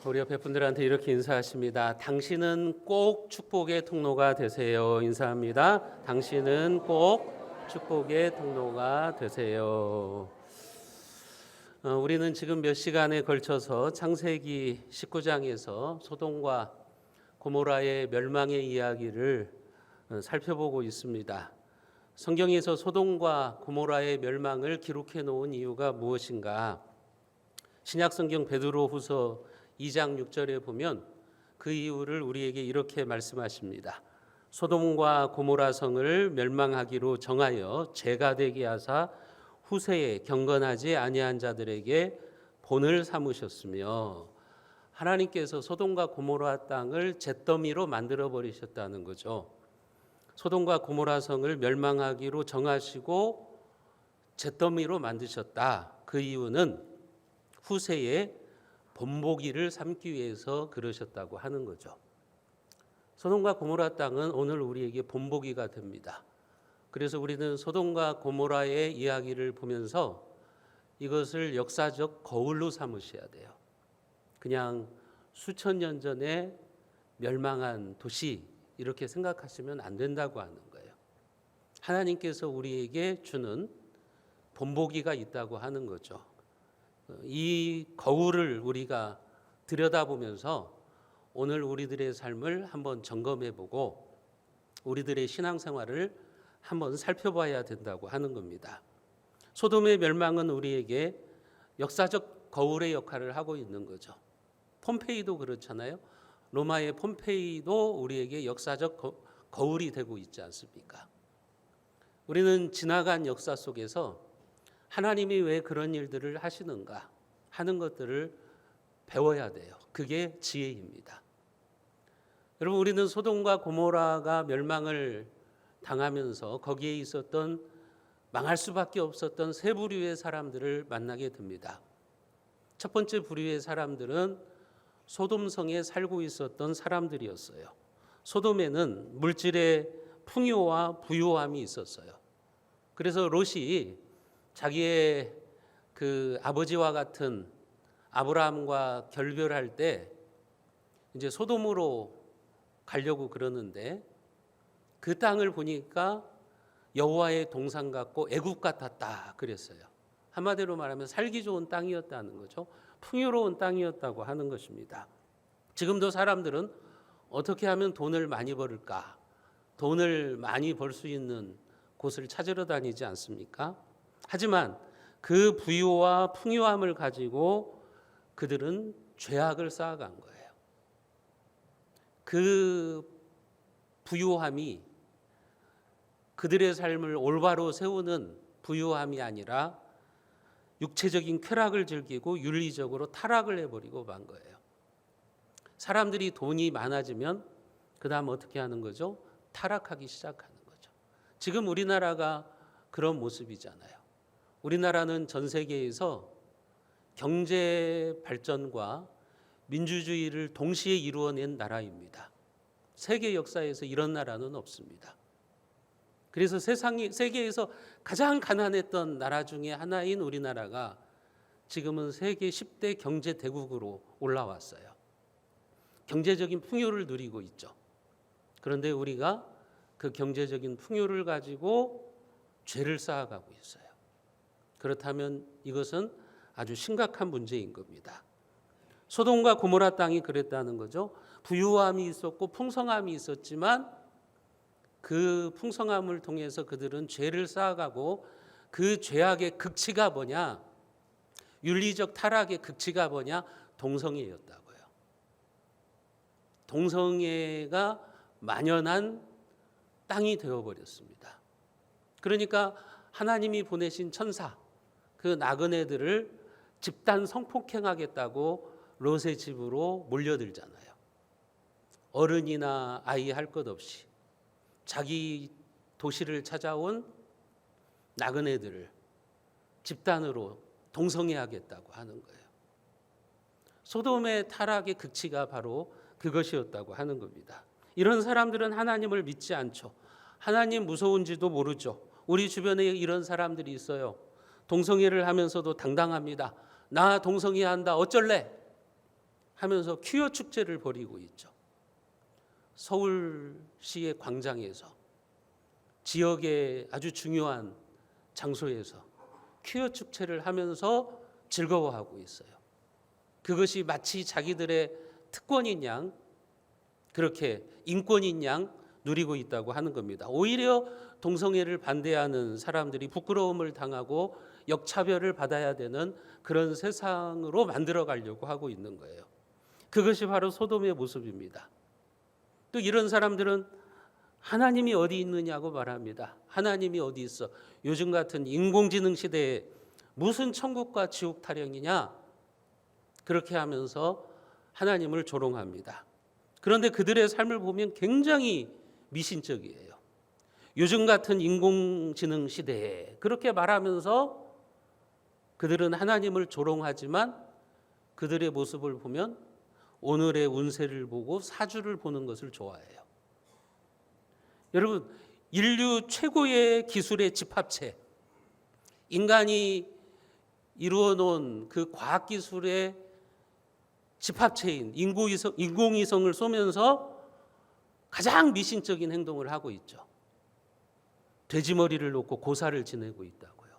우리 옆에 분들한테 이렇게 인사하십니다. 당신은 꼭 축복의 통로가 되세요. 인사합니다. 당신은 꼭 축복의 통로가 되세요. 우리는 지금 몇 시간에 걸쳐서 창세기 19장에서 소돔과 고모라의 멸망의 이야기를 살펴보고 있습니다. 성경에서 소돔과 고모라의 멸망을 기록해 놓은 이유가 무엇인가? 신약성경 베드로후서 2장 6절에 보면 그 이유를 우리에게 이렇게 말씀하십니다. 소돔과 고모라 성을 멸망하기로 정하여 죄가 되게 하사 후세에 경건하지 아니한 자들에게 본을 삼으셨으며, 하나님께서 소돔과 고모라 땅을 잿더미로 만들어 버리셨다는 거죠. 소돔과 고모라 성을 멸망하기로 정하시고 잿더미로 만드셨다. 그 이유는 후세에 본보기를 삼기 위해서 그러셨다고 하는 거죠. 소돔과 고모라 땅은 오늘 우리에게 본보기가 됩니다. 그래서 우리는 소돔과 고모라의 이야기를 보면서 이것을 역사적 거울로 삼으셔야 돼요. 그냥 수천 년 전에 멸망한 도시 이렇게 생각하시면 안 된다고 하는 거예요. 하나님께서 우리에게 주는 본보기가 있다고 하는 거죠. 이 거울을 우리가 들여다보면서 오늘 우리들의 삶을 한번 점검해보고 우리들의 신앙생활을 한번 살펴봐야 된다고 하는 겁니다. 소돔의 멸망은 우리에게 역사적 거울의 역할을 하고 있는 거죠. 폼페이도 그렇잖아요. 로마의 폼페이도 우리에게 역사적 거울이 되고 있지 않습니까? 우리는 지나간 역사 속에서 하나님이 왜 그런 일들을 하시는가 하는 것들을 배워야 돼요. 그게 지혜입니다. 여러분, 우리는 소돔과 고모라가 멸망을 당하면서 거기에 있었던 망할 수밖에 없었던 세 부류의 사람들을 만나게 됩니다. 첫 번째 부류의 사람들은 소돔성에 살고 있었던 사람들이었어요. 소돔에는 물질의 풍요와 부유함이 있었어요. 그래서 롯이 자기의 그 아버지와 같은 아브라함과 결별할 때 이제 소돔으로 가려고 그러는데 그 땅을 보니까 여호와의 동산 같고 애굽 같았다 그랬어요. 한마디로 말하면 살기 좋은 땅이었다는 거죠. 풍요로운 땅이었다고 하는 것입니다. 지금도 사람들은 어떻게 하면 돈을 많이 벌을까? 돈을 많이 벌 수 있는 곳을 찾으러 다니지 않습니까? 하지만 그 부유와 풍요함을 가지고 그들은 죄악을 쌓아간 거예요. 그 부유함이 그들의 삶을 올바로 세우는 부유함이 아니라 육체적인 쾌락을 즐기고 윤리적으로 타락을 해버리고 만 거예요. 사람들이 돈이 많아지면 그 다음 어떻게 하는 거죠? 타락하기 시작하는 거죠. 지금 우리나라가 그런 모습이잖아요. 우리나라는 전 세계에서 경제 발전과 민주주의를 동시에 이루어낸 나라입니다. 세계 역사에서 이런 나라는 없습니다. 그래서 세계에서 가장 가난했던 나라 중에 하나인 우리나라가 지금은 세계 10대 경제 대국으로 올라왔어요. 경제적인 풍요를 누리고 있죠. 그런데 우리가 그 경제적인 풍요를 가지고 죄를 쌓아가고 있어요. 그렇다면 이것은 아주 심각한 문제인 겁니다. 소돔과 고모라 땅이 그랬다는 거죠. 부유함이 있었고 풍성함이 있었지만 그 풍성함을 통해서 그들은 죄를 쌓아가고 그 죄악의 극치가 뭐냐? 윤리적 타락의 극치가 뭐냐? 동성애였다고요. 동성애가 만연한 땅이 되어버렸습니다. 그러니까 하나님이 보내신 천사, 그 나그네들을 집단 성폭행하겠다고 롯의 집으로 몰려들잖아요. 어른이나 아이 할 것 없이 자기 도시를 찾아온 나그네들을 집단으로 동성애하겠다고 하는 거예요. 소돔의 타락의 극치가 바로 그것이었다고 하는 겁니다. 이런 사람들은 하나님을 믿지 않죠. 하나님 무서운지도 모르죠. 우리 주변에 이런 사람들이 있어요. 동성애를 하면서도 당당합니다. 나 동성애 한다. 어쩔래? 하면서 퀴어 축제를 벌이고 있죠. 서울시의 광장에서, 지역의 아주 중요한 장소에서 퀴어 축제를 하면서 즐거워하고 있어요. 그것이 마치 자기들의 특권인 양, 그렇게 인권인 양 누리고 있다고 하는 겁니다. 오히려 동성애를 반대하는 사람들이 부끄러움을 당하고 역차별을 받아야 되는 그런 세상으로 만들어 가려고 하고 있는 거예요. 그것이 바로 소돔의 모습입니다. 또 이런 사람들은 하나님이 어디 있느냐고 말합니다. 하나님이 어디 있어? 요즘 같은 인공지능 시대에 무슨 천국과 지옥 타령이냐? 그렇게 하면서 하나님을 조롱합니다. 그런데 그들의 삶을 보면 굉장히 미신적이에요. 요즘 같은 인공지능 시대에 그렇게 말하면서 그들은 하나님을 조롱하지만 그들의 모습을 보면 오늘의 운세를 보고 사주를 보는 것을 좋아해요. 여러분, 인류 최고의 기술의 집합체, 인간이 이루어 놓은 그 과학기술의 집합체인 인공위성을 쏘면서 가장 미신적인 행동을 하고 있죠. 돼지머리를 놓고 고사를 지내고 있다고요.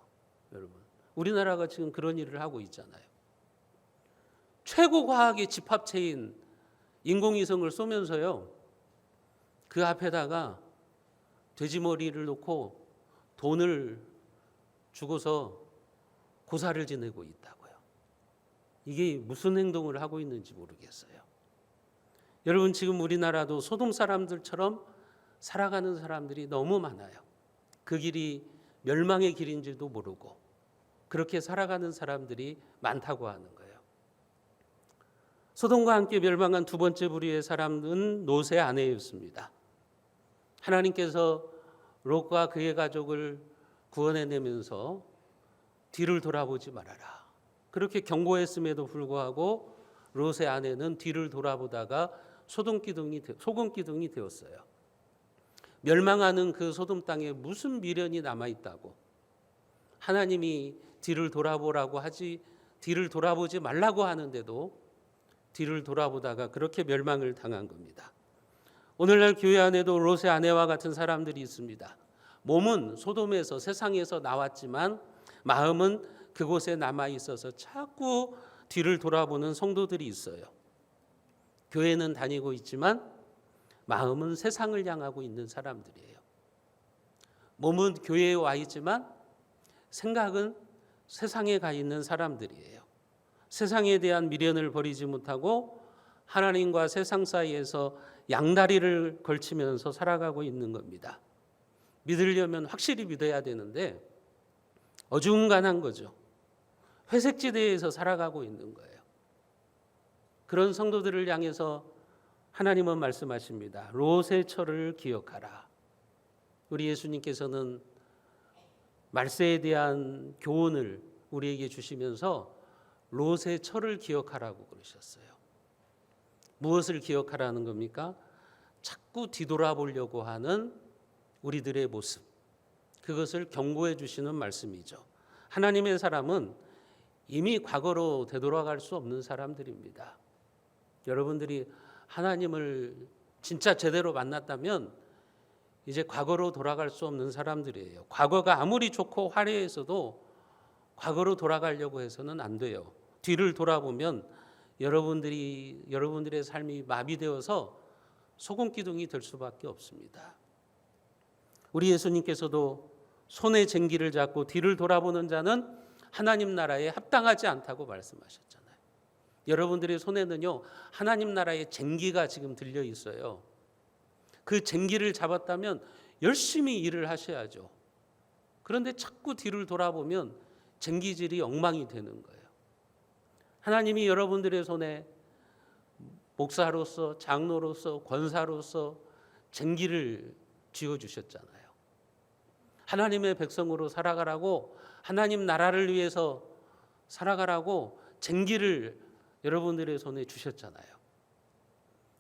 여러분, 우리나라가 지금 그런 일을 하고 있잖아요. 최고 과학의 집합체인 인공위성을 쏘면서요, 그 앞에다가 돼지머리를 놓고 돈을 주고서 고사를 지내고 있다고요. 이게 무슨 행동을 하고 있는지 모르겠어요. 여러분, 지금 우리나라도 소돔 사람들처럼 살아가는 사람들이 너무 많아요. 그 길이 멸망의 길인지도 모르고 그렇게 살아가는 사람들이 많다고 하는 거예요. 소돔과 함께 멸망한 두 번째 부류의 사람은 롯의 아내였습니다. 하나님께서 롯과 그의 가족을 구원해내면서 뒤를 돌아보지 말아라, 그렇게 경고했음에도 불구하고 롯의 아내는 뒤를 돌아보다가 소금 기둥이 되었어요. 멸망하는 그 소돔 땅에 무슨 미련이 남아있다고 하나님이 뒤를 돌아보지 말라고 하는데도 뒤를 돌아보다가 그렇게 멸망을 당한 겁니다. 오늘날 교회 안에도 롯의 아내와 같은 사람들이 있습니다. 몸은 소돔에서, 세상에서 나왔지만 마음은 그곳에 남아 있어서 자꾸 뒤를 돌아보는 성도들이 있어요. 교회는 다니고 있지만 마음은 세상을 향하고 있는 사람들이에요. 몸은 교회에 와 있지만 생각은 세상에 가 있는 사람들이에요. 세상에 대한 미련을 버리지 못하고 하나님과 세상 사이에서 양다리를 걸치면서 살아가고 있는 겁니다. 믿으려면 확실히 믿어야 되는데 어중간한 거죠. 회색지대에서 살아가고 있는 거예요. 그런 성도들을 향해서 하나님은 말씀하십니다. 롯의 철을 기억하라. 우리 예수님께서는 말세에 대한 교훈을 우리에게 주시면서 롯의 철을 기억하라고 그러셨어요. 무엇을 기억하라는 겁니까? 자꾸 뒤돌아보려고 하는 우리들의 모습, 그것을 경고해 주시는 말씀이죠. 하나님의 사람은 이미 과거로 되돌아갈 수 없는 사람들입니다. 여러분들이 하나님을 진짜 제대로 만났다면 이제 과거로 돌아갈 수 없는 사람들이에요. 과거가 아무리 좋고 화려해서도 과거로 돌아가려고 해서는 안 돼요. 뒤를 돌아보면 여러분들의 삶이 마비되어서 소금기둥이 될 수밖에 없습니다. 우리 예수님께서도 손에 쟁기를 잡고 뒤를 돌아보는 자는 하나님 나라에 합당하지 않다고 말씀하셨잖아요. 여러분들의 손에는요, 하나님 나라의 쟁기가 지금 들려 있어요. 그 쟁기를 잡았다면 열심히 일을 하셔야죠. 그런데 자꾸 뒤를 돌아보면 쟁기질이 엉망이 되는 거예요. 하나님이 여러분들의 손에 목사로서, 장로로서, 권사로서 쟁기를 쥐어주셨잖아요. 하나님의 백성으로 살아가라고, 하나님 나라를 위해서 살아가라고 쟁기를 여러분들의 손에 주셨잖아요.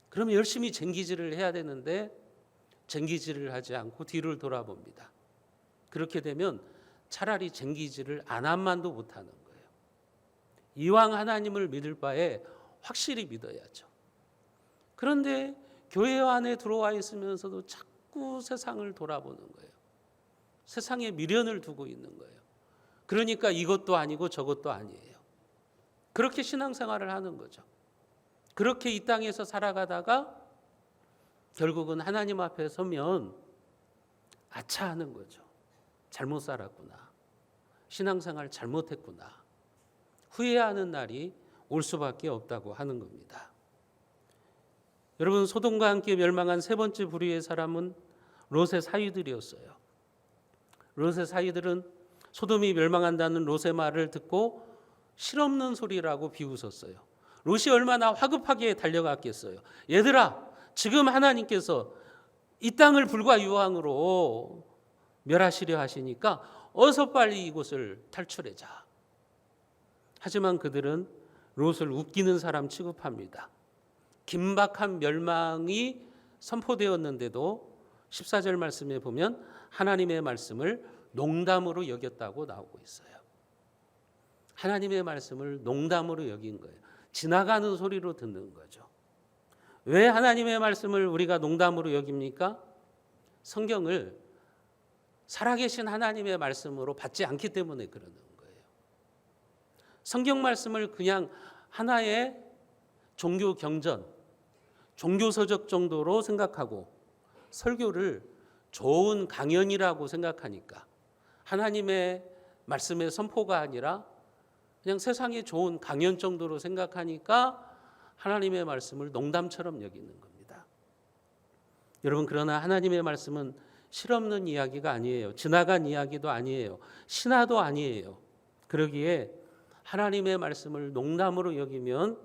그러면 열심히 쟁기질을 해야 되는데 쟁기질을 하지 않고 뒤를 돌아봅니다. 그렇게 되면 차라리 쟁기질을 안 한 만도 못하는 거예요. 이왕 하나님을 믿을 바에 확실히 믿어야죠. 그런데 교회 안에 들어와 있으면서도 자꾸 세상을 돌아보는 거예요. 세상에 미련을 두고 있는 거예요. 그러니까 이것도 아니고 저것도 아니에요. 그렇게 신앙생활을 하는 거죠. 그렇게 이 땅에서 살아가다가 결국은 하나님 앞에 서면 아차하는 거죠. 잘못 살았구나. 신앙생활 잘못했구나. 후회하는 날이 올 수밖에 없다고 하는 겁니다. 여러분, 소돔과 함께 멸망한 세 번째 부류의 사람은 롯의 사위들이었어요. 롯의 사위들은 소돔이 멸망한다는 롯의 말을 듣고 실없는 소리라고 비웃었어요. 롯이 얼마나 화급하게 달려갔겠어요. 얘들아, 지금 하나님께서 이 땅을 불과 유황으로 멸하시려 하시니까 어서 빨리 이곳을 탈출하자. 하지만 그들은 롯을 웃기는 사람 취급합니다. 긴박한 멸망이 선포되었는데도 14절 말씀에 보면 하나님의 말씀을 농담으로 여겼다고 나오고 있어요. 하나님의 말씀을 농담으로 여긴 거예요. 지나가는 소리로 듣는 거죠. 왜 하나님의 말씀을 우리가 농담으로 여깁니까? 성경을 살아계신 하나님의 말씀으로 받지 않기 때문에 그러는 거예요. 성경 말씀을 그냥 하나의 종교 경전, 종교서적 정도로 생각하고 설교를 좋은 강연이라고 생각하니까 하나님의 말씀의 선포가 아니라 그냥 세상에 좋은 강연 정도로 생각하니까 하나님의 말씀을 농담처럼 여기는 겁니다. 여러분, 그러나 하나님의 말씀은 실없는 이야기가 아니에요. 지나간 이야기도 아니에요. 신화도 아니에요. 그러기에 하나님의 말씀을 농담으로 여기면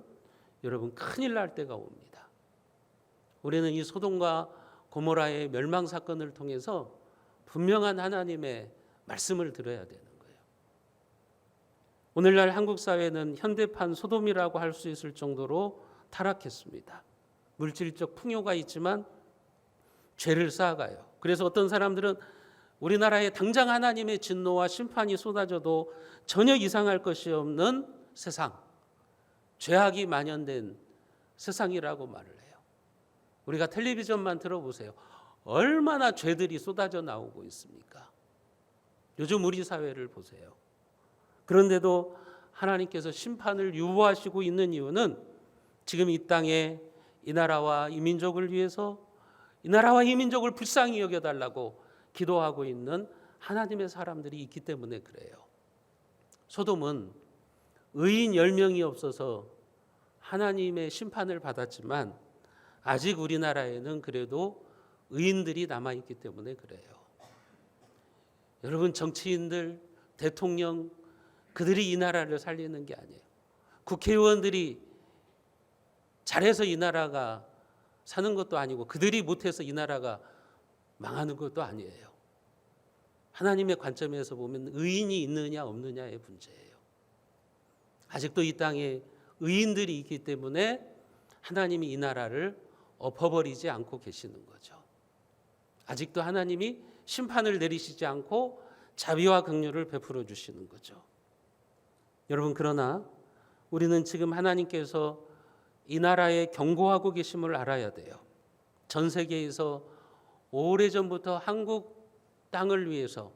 여러분 큰일 날 때가 옵니다. 우리는 이 소돔과 고모라의 멸망 사건을 통해서 분명한 하나님의 말씀을 들어야 되는 거예요. 오늘날 한국 사회는 현대판 소돔이라고 할 수 있을 정도로 타락했습니다. 물질적 풍요가 있지만 죄를 쌓아가요. 그래서 어떤 사람들은 우리나라에 당장 하나님의 진노와 심판이 쏟아져도 전혀 이상할 것이 없는 세상, 죄악이 만연된 세상이라고 말을 해요. 우리가 텔레비전만 들어보세요. 얼마나 죄들이 쏟아져 나오고 있습니까? 요즘 우리 사회를 보세요. 그런데도 하나님께서 심판을 유보하시고 있는 이유는 지금 이 땅에 이 나라와 이 민족을 위해서 이 나라와 이 민족을 불쌍히 여겨달라고 기도하고 있는 하나님의 사람들이 있기 때문에 그래요. 소돔은 의인 10명이 없어서 하나님의 심판을 받았지만 아직 우리나라에는 그래도 의인들이 남아있기 때문에 그래요. 여러분, 정치인들, 대통령, 그들이 이 나라를 살리는 게 아니에요. 국회의원들이 잘해서 이 나라가 사는 것도 아니고 그들이 못해서 이 나라가 망하는 것도 아니에요. 하나님의 관점에서 보면 의인이 있느냐 없느냐의 문제예요. 아직도 이 땅에 의인들이 있기 때문에 하나님이 이 나라를 엎어버리지 않고 계시는 거죠. 아직도 하나님이 심판을 내리시지 않고 자비와 긍휼을 베풀어 주시는 거죠. 여러분, 그러나 우리는 지금 하나님께서 이 나라에 경고하고 계심을 알아야 돼요. 전 세계에서 오래전부터 한국 땅을 위해서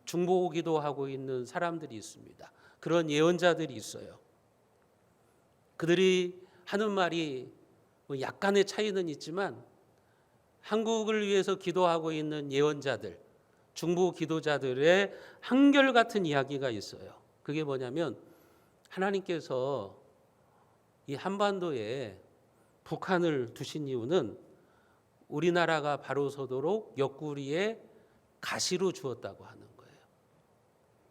중보기도 하고 있는 사람들이 있습니다. 그런 예언자들이 있어요. 그들이 하는 말이 약간의 차이는 있지만 한국을 위해서 기도하고 있는 예언자들, 중보 기도자들의 한결같은 이야기가 있어요. 그게 뭐냐면 하나님께서 이 한반도에 북한을 두신 이유는 우리나라가 바로 서도록 옆구리에 가시로 주었다고 하는 거예요.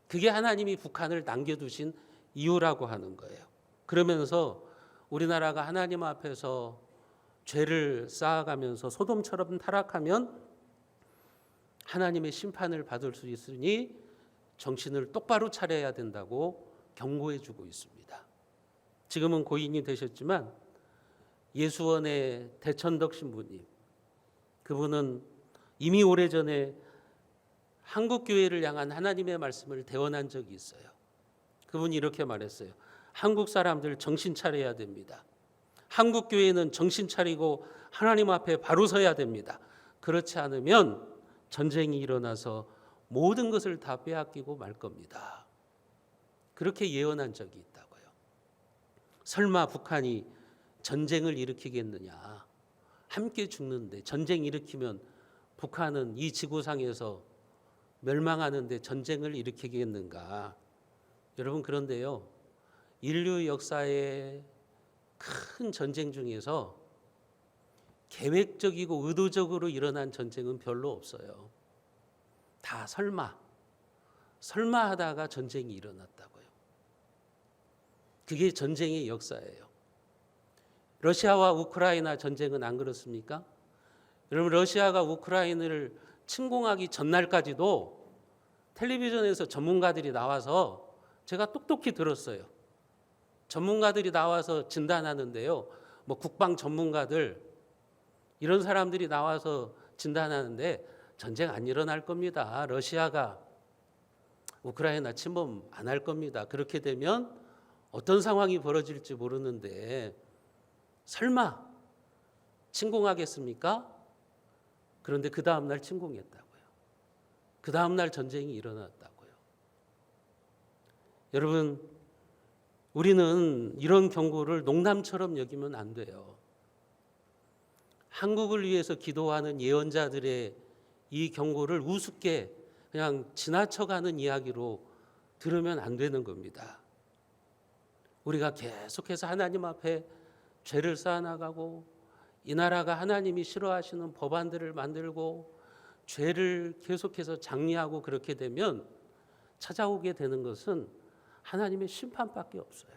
그게 하나님이 북한을 남겨두신 이유라고 하는 거예요. 그러면서 우리나라가 하나님 앞에서 죄를 쌓아가면서 소돔처럼 타락하면 하나님의 심판을 받을 수 있으니 정신을 똑바로 차려야 된다고 경고해 주고 있습니다. 지금은 고인이 되셨지만 예수원의 대천덕 신부님, 그분은 이미 오래전에 한국교회를 향한 하나님의 말씀을 대언한 적이 있어요. 그분이 이렇게 말했어요. 한국 사람들 정신 차려야 됩니다. 한국 교회는 정신 차리고 하나님 앞에 바로 서야 됩니다. 그렇지 않으면 전쟁이 일어나서 모든 것을 다 빼앗기고 말 겁니다. 그렇게 예언한 적이 있다고요. 설마 북한이 전쟁을 일으키겠느냐? 함께 죽는데 전쟁 일으키면 북한은 이 지구상에서 멸망하는데 전쟁을 일으키겠는가? 여러분, 그런데요, 인류 역사의 큰 전쟁 중에서 계획적이고 의도적으로 일어난 전쟁은 별로 없어요. 다 설마 하다가 전쟁이 일어났다고요. 그게 전쟁의 역사예요. 러시아와 우크라이나 전쟁은 안 그렇습니까? 여러분, 러시아가 우크라이나를 침공하기 전날까지도 텔레비전에서 전문가들이 나와서, 제가 똑똑히 들었어요. 전문가들이 나와서 진단하는데요. 뭐 국방 전문가들, 이런 사람들이 나와서 진단하는데 전쟁 안 일어날 겁니다. 러시아가 우크라이나 침범 안 할 겁니다. 그렇게 되면 어떤 상황이 벌어질지 모르는데 설마 침공하겠습니까? 그런데 그 다음 날 침공했다고요. 그 다음 날 전쟁이 일어났다고요. 여러분, 우리는 이런 경고를 농담처럼 여기면 안 돼요. 한국을 위해서 기도하는 예언자들의 이 경고를 우습게 그냥 지나쳐가는 이야기로 들으면 안 되는 겁니다. 우리가 계속해서 하나님 앞에 죄를 쌓아나가고 이 나라가 하나님이 싫어하시는 법안들을 만들고 죄를 계속해서 장려하고 그렇게 되면 찾아오게 되는 것은 하나님의 심판밖에 없어요.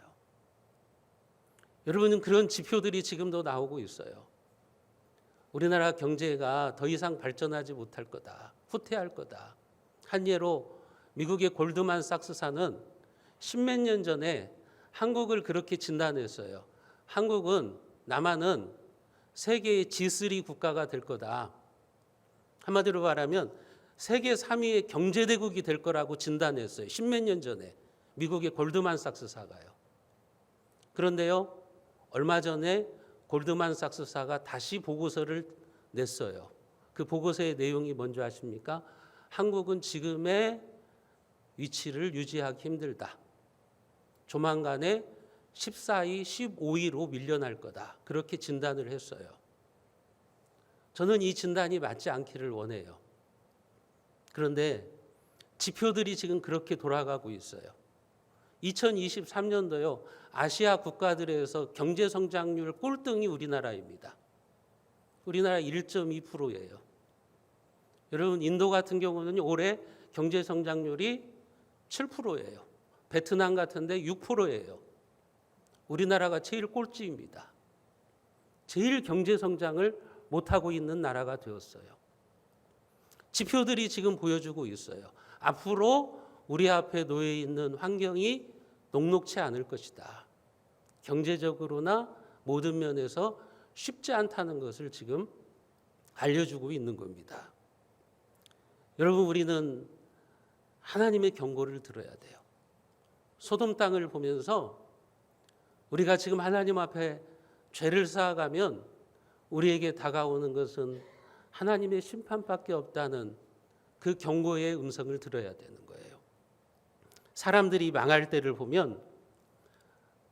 여러분은 그런 지표들이 지금도 나오고 있어요. 우리나라 경제가 더 이상 발전하지 못할 거다, 후퇴할 거다. 한 예로 미국의 골드만삭스사는 십몇 년 전에 한국을 그렇게 진단했어요. 한국은, 남한은 세계의 G3 국가가 될 거다. 한마디로 말하면 세계 3위의 경제대국이 될 거라고 진단했어요. 십몇 년 전에 미국의 골드만삭스사가요. 그런데요, 얼마 전에 골드만삭스사가 다시 보고서를 냈어요. 그 보고서의 내용이 뭔지 아십니까? 한국은 지금의 위치를 유지하기 힘들다. 조만간에 14위, 15위로 밀려날 거다. 그렇게 진단을 했어요. 저는 이 진단이 맞지 않기를 원해요. 그런데 지표들이 지금 그렇게 돌아가고 있어요. 2023년도요. 아시아 국가들에서 경제 성장률 꼴등이 우리나라입니다. 우리나라 1.2%예요. 여러분, 인도 같은 경우는 올해 경제 성장률이 7%예요. 베트남 같은데 6%예요. 우리나라가 제일 꼴찌입니다. 제일 경제 성장을 못하고 있는 나라가 되었어요. 지표들이 지금 보여주고 있어요. 앞으로 우리 앞에 놓여 있는 환경이 녹록치 않을 것이다. 경제적으로나 모든 면에서 쉽지 않다는 것을 지금 알려주고 있는 겁니다. 여러분, 우리는 하나님의 경고를 들어야 돼요. 소돔 땅을 보면서 우리가 지금 하나님 앞에 죄를 쌓아가면 우리에게 다가오는 것은 하나님의 심판밖에 없다는 그 경고의 음성을 들어야 되는 거예요. 사람들이 망할 때를 보면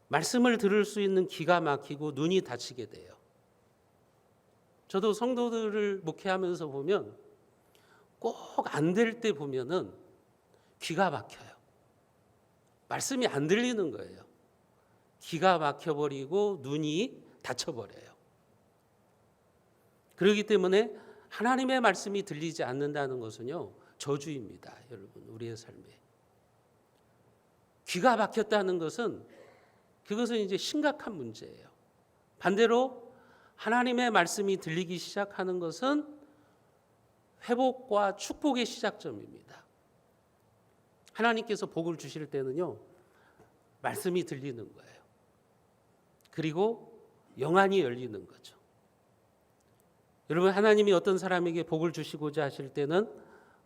말씀을 들을 수 있는 귀가 막히고 눈이 닫히게 돼요. 저도 성도들을 목회하면서 보면 꼭 안 될 때 보면은 귀가 막혀요. 말씀이 안 들리는 거예요. 귀가 막혀버리고 눈이 닫혀버려요. 그렇기 때문에 하나님의 말씀이 들리지 않는다는 것은요, 저주입니다. 여러분, 우리의 삶에. 귀가 막혔다는 것은 그것은 이제 심각한 문제예요. 반대로 하나님의 말씀이 들리기 시작하는 것은 회복과 축복의 시작점입니다. 하나님께서 복을 주실 때는요, 말씀이 들리는 거예요. 그리고 영안이 열리는 거죠. 여러분, 하나님이 어떤 사람에게 복을 주시고자 하실 때는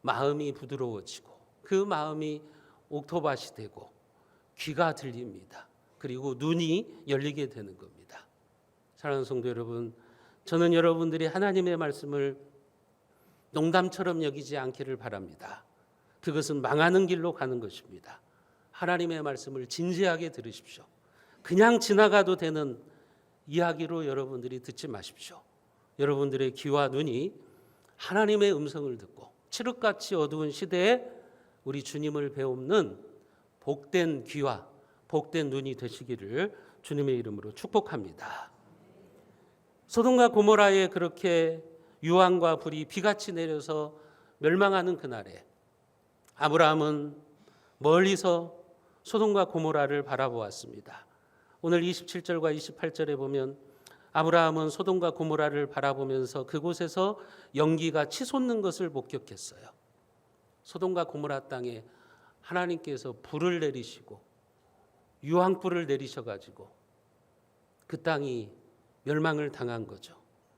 마음이 부드러워지고 그 마음이 옥토밭이 되고 귀가 들립니다. 그리고 눈이 열리게 되는 겁니다. 사랑하는 성도 여러분, 저는 여러분들이 하나님의 말씀을 농담처럼 여기지 않기를 바랍니다. 그것은 망하는 길로 가는 것입니다. 하나님의 말씀을 진지하게 들으십시오. 그냥 지나가도 되는 이야기로 여러분들이 듣지 마십시오. 여러분들의 귀와 눈이 하나님의 음성을 듣고 칠흑같이 어두운 시대에 우리 주님을 배우는 복된 귀와 복된 눈이 되시기를 주님의 이름으로 축복합니다. 소돔과 고모라에 그렇게 유황과 불이 비같이 내려서 멸망하는 그날에 아브라함은 멀리서 소돔과 고모라를 바라보았습니다. 오늘 27절과 28절에 보면 아브라함은 소돔과 고모라를 바라보면서 그곳에서 연기가 치솟는 것을 목격했어요. 소돔과 고모라 땅에 하나님께서 불을 내리시고 유황불을 내리셔가지고 그 땅이 멸망을 당한 거죠.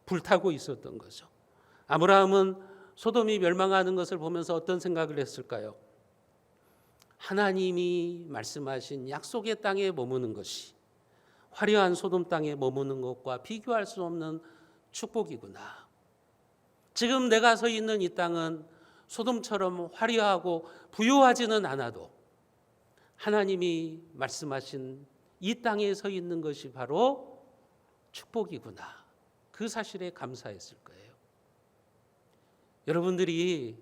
불타고 있었던 거죠. 아브라함은 소돔이 멸망하는 것을 보면서 어떤 생각을 했을까요? 하나님이 말씀하신 약속의 땅에 머무는 것이 화려한 소돔 땅에 머무는 것과 비교할 수 없는 축복이구나. 지금 내가 서 있는 이 땅은 소돔처럼 화려하고 부유하지는 않아도 하나님이 말씀하신 이 땅에 서 있는 것이 바로 축복이구나. 그 사실에 감사했을 거예요. 여러분들이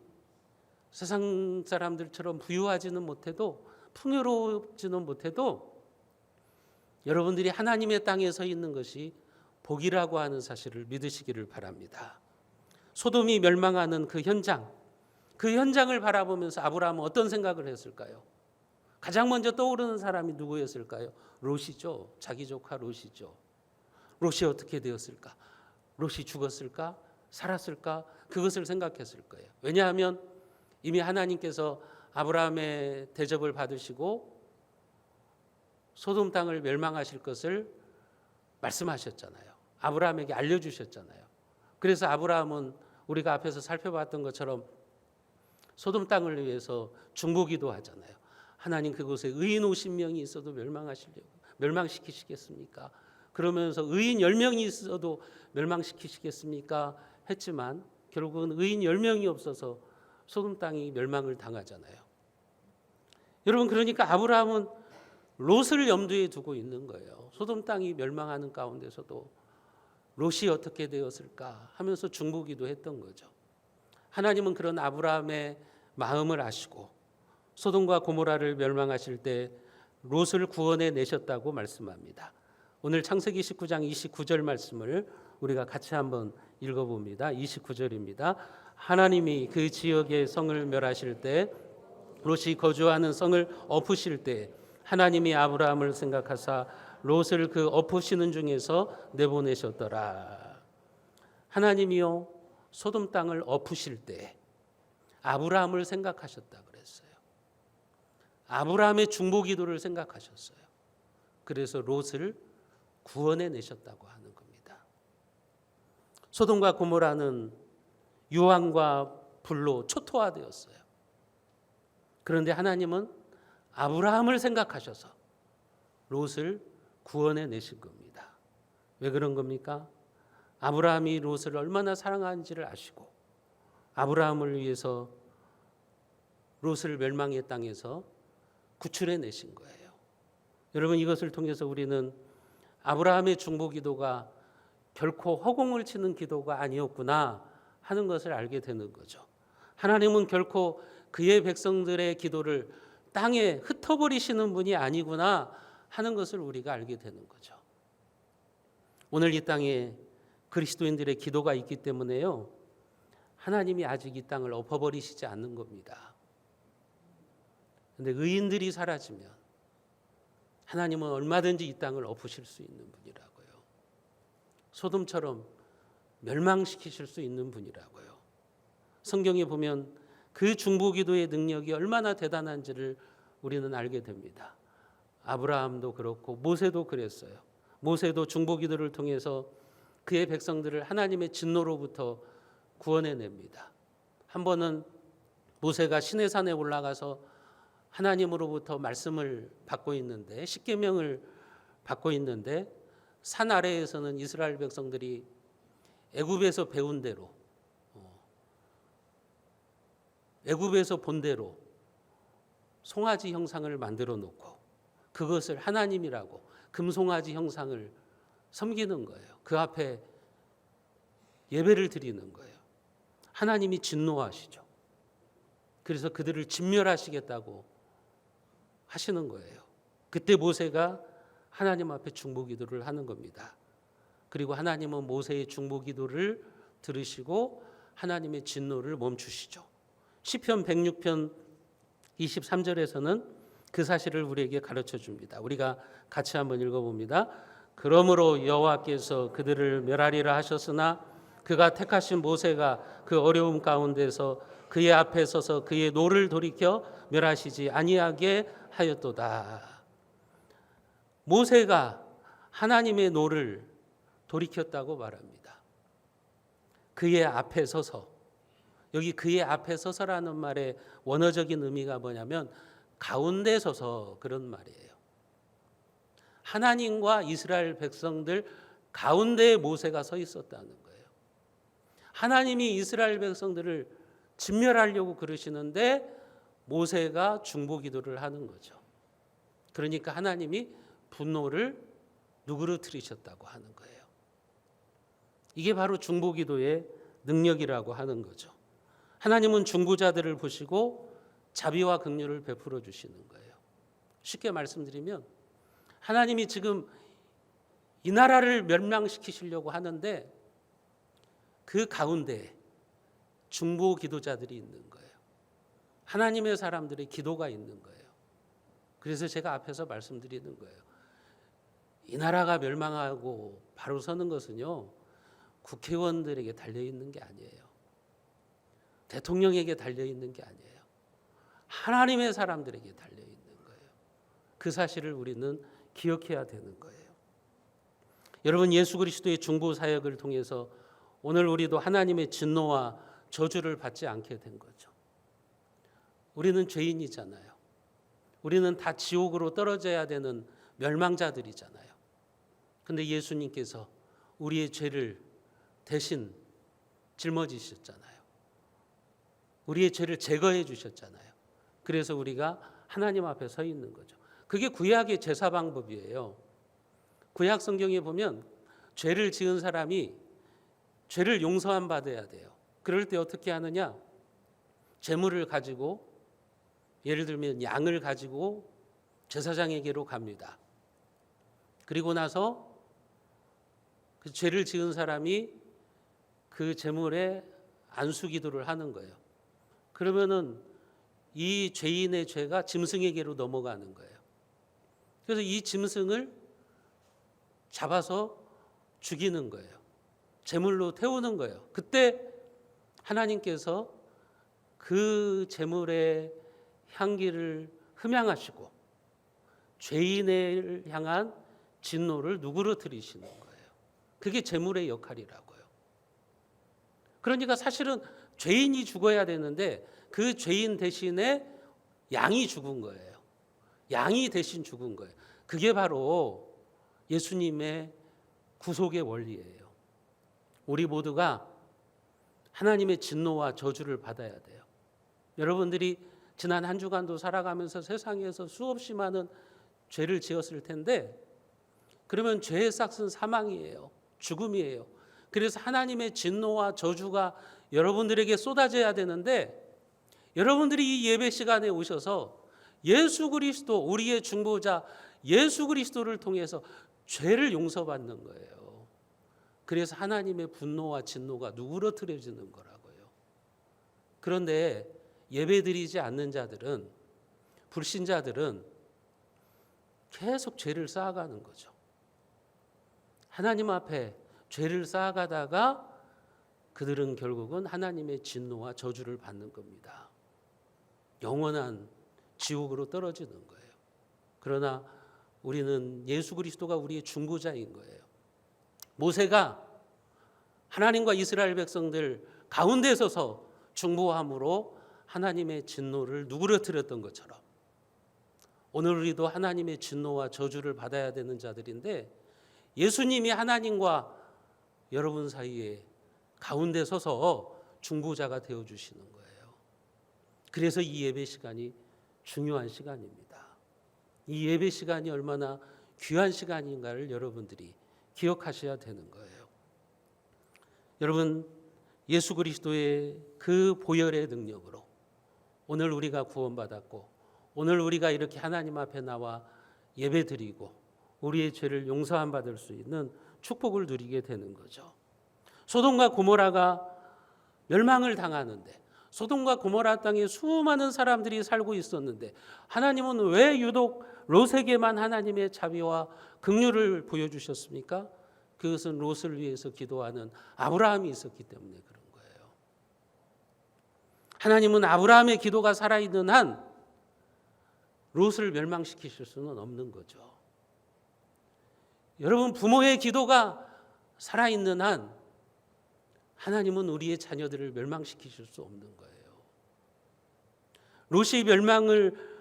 세상 사람들처럼 부유하지는 못해도 풍요롭지는 못해도 여러분들이 하나님의 땅에 서 있는 것이 복이라고 하는 사실을 믿으시기를 바랍니다. 소돔이 멸망하는 그 현장을 바라보면서 아브라함은 어떤 생각을 했을까요? 가장 먼저 떠오르는 사람이 누구였을까요? 롯이죠. 자기 조카 롯이죠. 롯이 어떻게 되었을까? 롯이 죽었을까? 살았을까? 그것을 생각했을 거예요. 왜냐하면 이미 하나님께서 아브라함의 대접을 받으시고 소돔 땅을 멸망하실 것을 말씀하셨잖아요. 아브라함에게 알려주셨잖아요. 그래서 아브라함은 우리가 앞에서 살펴봤던 것처럼 소돔 땅을 위해서 중보기도 하잖아요. 하나님, 그곳에 의인 50명이 있어도 멸망시키시겠습니까? 그러면서 의인 10명이 있어도 멸망시키시겠습니까? 했지만 결국은 의인 10명이 없어서 소돔 땅이 멸망을 당하잖아요. 여러분, 그러니까 아브라함은 롯을 염두에 두고 있는 거예요. 소돔 땅이 멸망하는 가운데서도 롯이 어떻게 되었을까 하면서 중보기도 했던 거죠. 하나님은 그런 아브라함의 마음을 아시고 소돔과 고모라를 멸망하실 때 롯을 구원해 내셨다고 말씀합니다. 오늘 창세기 19장 29절 말씀을 우리가 같이 한번 읽어봅니다. 29절입니다. 하나님이 그 지역의 성을 멸하실 때 롯이 거주하는 성을 엎으실 때 하나님이 아브라함을 생각하사 롯을 그 엎으시는 중에서 내보내셨더라. 하나님이요 소돔 땅을 엎으실 때 아브라함을 생각하셨다 그랬어요. 아브라함의 중보기도를 생각하셨어요. 그래서 롯을 구원해 내셨다고 하는 겁니다. 소돔과 고모라는 유황과 불로 초토화되었어요. 그런데 하나님은 아브라함을 생각하셔서 롯을 구원해 내신 겁니다. 왜 그런 겁니까? 아브라함이 롯을 얼마나 사랑하는지를 아시고 아브라함을 위해서 롯을 멸망의 땅에서 구출해 내신 거예요. 여러분, 이것을 통해서 우리는 아브라함의 중보기도가 결코 허공을 치는 기도가 아니었구나 하는 것을 알게 되는 거죠. 하나님은 결코 그의 백성들의 기도를 땅에 흩어버리시는 분이 아니구나 하는 것을 우리가 알게 되는 거죠. 오늘 이 땅에 그리스도인들의 기도가 있기 때문에요, 하나님이 아직 이 땅을 엎어버리시지 않는 겁니다. 그런데 의인들이 사라지면 하나님은 얼마든지 이 땅을 엎으실 수 있는 분이라고요. 소돔처럼 멸망시키실 수 있는 분이라고요. 성경에 보면 그 중보기도의 능력이 얼마나 대단한지를 우리는 알게 됩니다. 아브라함도 그렇고 모세도 그랬어요. 모세도 중보기도를 통해서 그의 백성들을 하나님의 진노로부터 구원해냅니다. 한 번은 모세가 시내산에 올라가서 하나님으로부터 말씀을 받고 있는데 십계명을 받고 있는데 산 아래에서는 이스라엘 백성들이 애굽에서 배운 대로, 애굽에서 본 대로 송아지 형상을 만들어 놓고 그것을 하나님이라고 금송아지 형상을 섬기는 거예요. 그 앞에 예배를 드리는 거예요. 하나님이 진노하시죠. 그래서 그들을 진멸하시겠다고 하시는 거예요. 그때 모세가 하나님 앞에 중보기도를 하는 겁니다. 그리고 하나님은 모세의 중보기도를 들으시고 하나님의 진노를 멈추시죠. 시편 106편 23절에서는 그 사실을 우리에게 가르쳐 줍니다. 우리가 같이 한번 읽어봅니다. 그러므로 여호와께서 그들을 멸하리라 하셨으나 그가 택하신 모세가 그 어려움 가운데서 그의 앞에 서서 그의 노를 돌이켜 멸하시지 아니하게 하였도다. 모세가 하나님의 노를 돌이켰다고 말합니다. 그의 앞에 서서, 여기 그의 앞에 서서라는 말의 원어적인 의미가 뭐냐면 가운데 서서, 그런 말이에요. 하나님과 이스라엘 백성들 가운데에 모세가 서 있었다는 거예요. 하나님이 이스라엘 백성들을 진멸하려고 그러시는데 모세가 중보기도를 하는 거죠. 그러니까 하나님이 분노를 누그러뜨리셨다고 하는 거예요. 이게 바로 중보기도의 능력이라고 하는 거죠. 하나님은 중보자들을 보시고 자비와 긍휼을 베풀어 주시는 거예요. 쉽게 말씀드리면 하나님이 지금 이 나라를 멸망시키시려고 하는데 그 가운데 중보 기도자들이 있는 거예요. 하나님의 사람들의 기도가 있는 거예요. 그래서 제가 앞에서 말씀드리는 거예요. 이 나라가 멸망하고 바로 서는 것은요, 국회의원들에게 달려있는 게 아니에요. 대통령에게 달려있는 게 아니에요. 하나님의 사람들에게 달려있는 거예요. 그 사실을 우리는 기억해야 되는 거예요. 여러분, 예수 그리스도의 중보 사역을 통해서 오늘 우리도 하나님의 진노와 저주를 받지 않게 된 거죠. 우리는 죄인이잖아요. 우리는 다 지옥으로 떨어져야 되는 멸망자들이잖아요. 근데 예수님께서 우리의 죄를 대신 짊어지셨잖아요. 우리의 죄를 제거해 주셨잖아요. 그래서 우리가 하나님 앞에 서 있는 거죠. 그게 구약의 제사 방법이에요. 구약 성경에 보면 죄를 지은 사람이 죄를 용서함 받아야 돼요. 그럴 때 어떻게 하느냐? 제물을 가지고, 예를 들면 양을 가지고 제사장에게로 갑니다. 그리고 나서 그 죄를 지은 사람이 그 제물에 안수기도를 하는 거예요. 그러면은 이 죄인의 죄가 짐승에게로 넘어가는 거예요. 그래서 이 짐승을 잡아서 죽이는 거예요. 제물로 태우는 거예요. 그때 하나님께서 그 제물의 향기를 흠양하시고 죄인을 향한 진노를 누그러뜨리시는 거예요. 그게 제물의 역할이라고요. 그러니까 사실은 죄인이 죽어야 되는데 그 죄인 대신에 양이 죽은 거예요. 양이 대신 죽은 거예요. 그게 바로 예수님의 구속의 원리예요. 우리 모두가 하나님의 진노와 저주를 받아야 돼요. 여러분들이 지난 한 주간도 살아가면서 세상에서 수없이 많은 죄를 지었을 텐데, 그러면 죄의 싹은 사망이에요. 죽음이에요. 그래서 하나님의 진노와 저주가 여러분들에게 쏟아져야 되는데, 여러분들이 이 예배 시간에 오셔서 예수 그리스도, 우리의 중보자 예수 그리스도를 통해서 죄를 용서받는 거예요. 그래서 하나님의 분노와 진노가 누그러뜨려지는 거라고요. 그런데 예배드리지 않는 자들은, 불신자들은 계속 죄를 쌓아가는 거죠. 하나님 앞에 죄를 쌓아가다가 그들은 결국은 하나님의 진노와 저주를 받는 겁니다. 영원한 지옥으로 떨어지는 거예요. 그러나 우리는 예수 그리스도가 우리의 중보자인 거예요. 모세가 하나님과 이스라엘 백성들 가운데 서서 중보함으로 하나님의 진노를 누그러뜨렸던 것처럼 오늘 우리도 하나님의 진노와 저주를 받아야 되는 자들인데 예수님이 하나님과 여러분 사이에 가운데 서서 중보자가 되어주시는 거예요. 그래서 이 예배 시간이 중요한 시간입니다. 이 예배 시간이 얼마나 귀한 시간인가를 여러분들이 기억하셔야 되는 거예요. 여러분, 예수 그리스도의 그 보혈의 능력으로 오늘 우리가 구원받았고 오늘 우리가 이렇게 하나님 앞에 나와 예배드리고 우리의 죄를 용서함 받을 수 있는 축복을 누리게 되는 거죠. 소돔과 고모라가 멸망을 당하는데 소돔과 고모라 땅에 수많은 사람들이 살고 있었는데 하나님은 왜 유독 롯에게만 하나님의 자비와 긍휼을 보여주셨습니까? 그것은 롯을 위해서 기도하는 아브라함이 있었기 때문에 그런 거예요. 하나님은 아브라함의 기도가 살아있는 한 롯을 멸망시키실 수는 없는 거죠. 여러분, 부모의 기도가 살아있는 한 하나님은 우리의 자녀들을 멸망시키실 수 없는 거예요. 롯이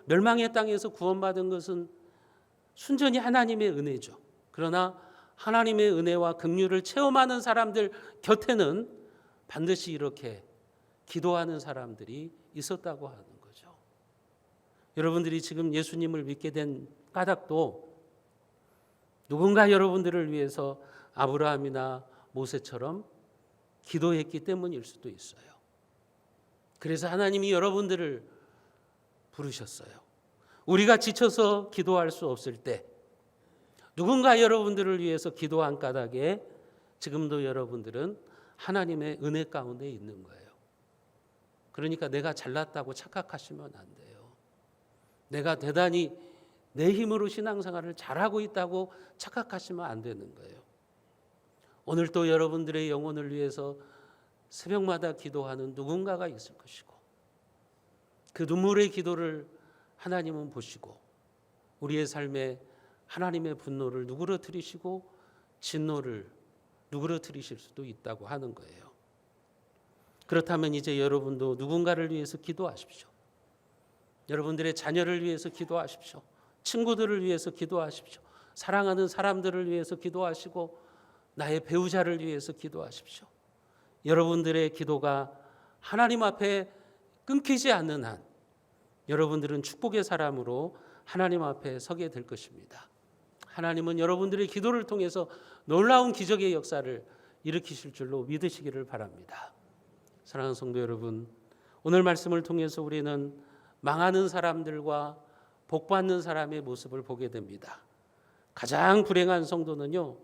멸망의 땅에서 구원받은 것은 순전히 하나님의 은혜죠. 그러나 하나님의 은혜와 긍휼을 체험하는 사람들 곁에는 반드시 이렇게 기도하는 사람들이 있었다고 하는 거죠. 여러분들이 지금 예수님을 믿게 된 까닭도 누군가 여러분들을 위해서 아브라함이나 모세처럼 기도했기 때문일 수도 있어요. 그래서 하나님이 여러분들을 부르셨어요. 우리가 지쳐서 기도할 수 없을 때 누군가 여러분들을 위해서 기도한 까닭에 지금도 여러분들은 하나님의 은혜 가운데 있는 거예요. 그러니까 내가 잘났다고 착각하시면 안 돼요. 내가 대단히 내 힘으로 신앙생활을 잘하고 있다고 착각하시면 안 되는 거예요. 오늘 또 여러분들의 영혼을 위해서 새벽마다 기도하는 누군가가 있을 것이고 그 눈물의 기도를 하나님은 보시고 우리의 삶에 하나님의 분노를 누그러뜨리시고 진노를 누그러뜨리실 수도 있다고 하는 거예요. 그렇다면 이제 여러분도 누군가를 위해서 기도하십시오. 여러분들의 자녀를 위해서 기도하십시오. 친구들을 위해서 기도하십시오. 사랑하는 사람들을 위해서 기도하시고 나의 배우자를 위해서 기도하십시오. 여러분들의 기도가 하나님 앞에 끊기지 않는 한 여러분들은 축복의 사람으로 하나님 앞에 서게 될 것입니다. 하나님은 여러분들의 기도를 통해서 놀라운 기적의 역사를 일으키실 줄로 믿으시기를 바랍니다. 사랑하는 성도 여러분, 오늘 말씀을 통해서 우리는 망하는 사람들과 복받는 사람의 모습을 보게 됩니다. 가장 불행한 성도는요,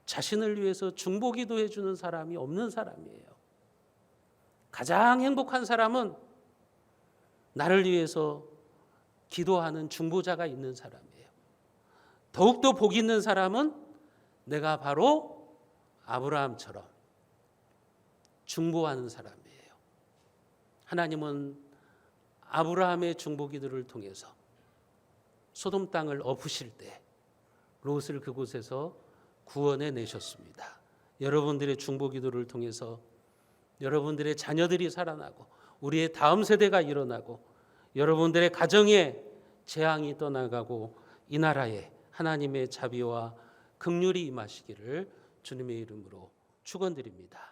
자신을 위해서 중보기도 해주는 사람이 없는 사람이에요. 가장 행복한 사람은 나를 위해서 기도하는 중보자가 있는 사람이에요. 더욱더 복 있는 사람은 내가 바로 아브라함처럼 중보하는 사람이에요. 하나님은 아브라함의 중보기도를 통해서 소돔 땅을 엎으실 때 롯을 그곳에서 구원해 내셨습니다. 여러분들의 중보기도를 통해서 여러분들의 자녀들이 살아나고 우리의 다음 세대가 일어나고 여러분들의 가정에 재앙이 떠나가고 이 나라에 하나님의 자비와 긍휼이 임하시기를 주님의 이름으로 축원드립니다.